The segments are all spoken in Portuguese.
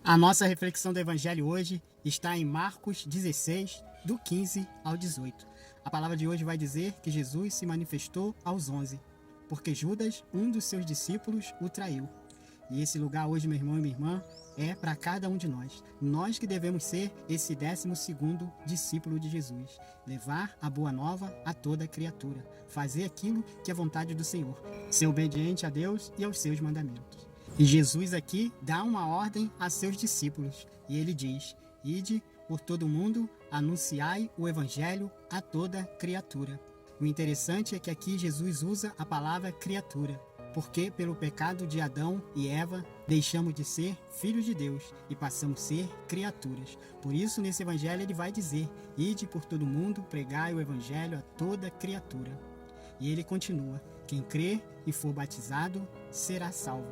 A nossa reflexão do Evangelho hoje está em Marcos 16, do 15 ao 18. A palavra de hoje vai dizer que Jesus se manifestou aos 11, porque Judas, um dos seus discípulos, o traiu. E esse lugar hoje, meu irmão e minha irmã, é para cada um de nós. Nós que devemos ser esse 12º discípulo de Jesus. Levar a boa nova a toda criatura. Fazer aquilo que é vontade do Senhor. Ser obediente a Deus e aos seus mandamentos. E Jesus aqui dá uma ordem a seus discípulos. E ele diz: ide por todo mundo, anunciai o evangelho a toda criatura. O interessante é que aqui Jesus usa a palavra criatura, porque pelo pecado de Adão e Eva deixamos de ser filhos de Deus e passamos a ser criaturas. Por isso nesse evangelho ele vai dizer: ide por todo mundo, pregai o evangelho a toda criatura. E ele continua: quem crer e for batizado será salvo,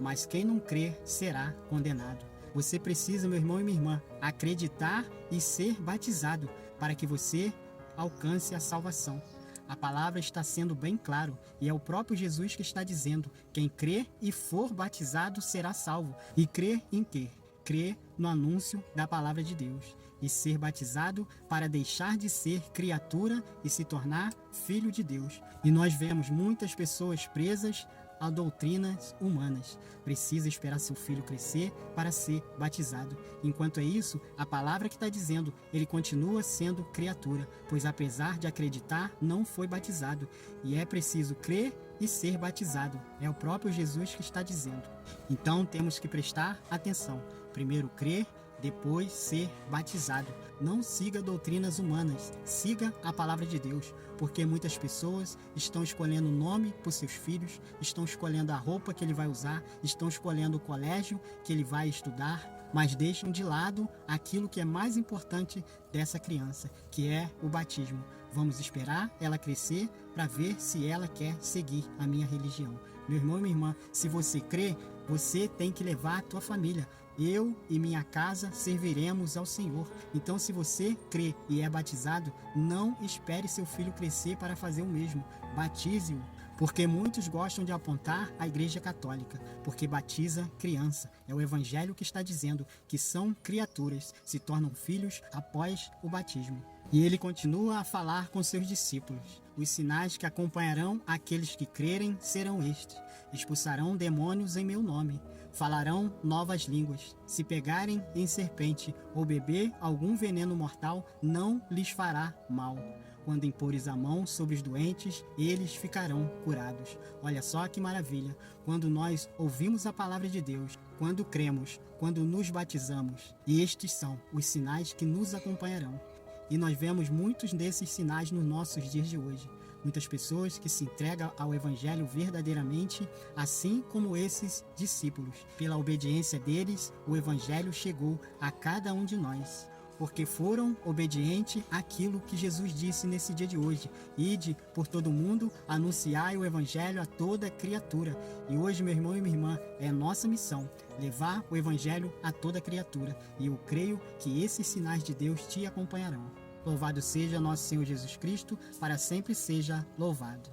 mas quem não crer será condenado. Você precisa, meu irmão e minha irmã, acreditar e ser batizado para que você alcance a salvação. A palavra está sendo bem claro e é o próprio Jesus que está dizendo: quem crer e for batizado será salvo. E crer em quê? Crer no anúncio da palavra de Deus e ser batizado para deixar de ser criatura e se tornar filho de Deus. E nós vemos muitas pessoas presas a doutrinas humanas. Precisa esperar seu filho crescer para ser batizado. Enquanto é isso, a palavra que está dizendo, ele continua sendo criatura, pois apesar de acreditar, não foi batizado. E é preciso crer e ser batizado. É o próprio Jesus que está dizendo. Então temos que prestar atenção. Primeiro crer, depois ser batizado. Não siga doutrinas humanas, siga a palavra de Deus, porque muitas pessoas estão escolhendo o nome para os seus filhos, estão escolhendo a roupa que ele vai usar, estão escolhendo o colégio que ele vai estudar, mas deixam de lado aquilo que é mais importante dessa criança, que é o batismo. Vamos esperar ela crescer para ver se ela quer seguir a minha religião. Meu irmão e minha irmã, se você crê, você tem que levar a tua família. Eu e minha casa serviremos ao Senhor. Então, se você crê e é batizado, não espere seu filho crescer para fazer o mesmo. Batize-o, porque muitos gostam de apontar a Igreja Católica, porque batiza criança. É o Evangelho que está dizendo que são criaturas, se tornam filhos após o batismo. E ele continua a falar com seus discípulos: os sinais que acompanharão aqueles que crerem serão estes: expulsarão demônios em meu nome, falarão novas línguas, se pegarem em serpente ou beber algum veneno mortal, não lhes fará mal. Quando impores a mão sobre os doentes, eles ficarão curados. Olha só que maravilha! Quando nós ouvimos a palavra de Deus, quando cremos, quando nos batizamos, e estes são os sinais que nos acompanharão. E nós vemos muitos desses sinais nos nossos dias de hoje. Muitas pessoas que se entregam ao Evangelho verdadeiramente, assim como esses discípulos. Pela obediência deles, o Evangelho chegou a cada um de nós, porque foram obedientes àquilo que Jesus disse nesse dia de hoje: ide por todo mundo, anunciai o Evangelho a toda criatura. E hoje, meu irmão e minha irmã, é nossa missão levar o Evangelho a toda criatura, e eu creio que esses sinais de Deus te acompanharão. Louvado seja nosso Senhor Jesus Cristo, para sempre seja louvado.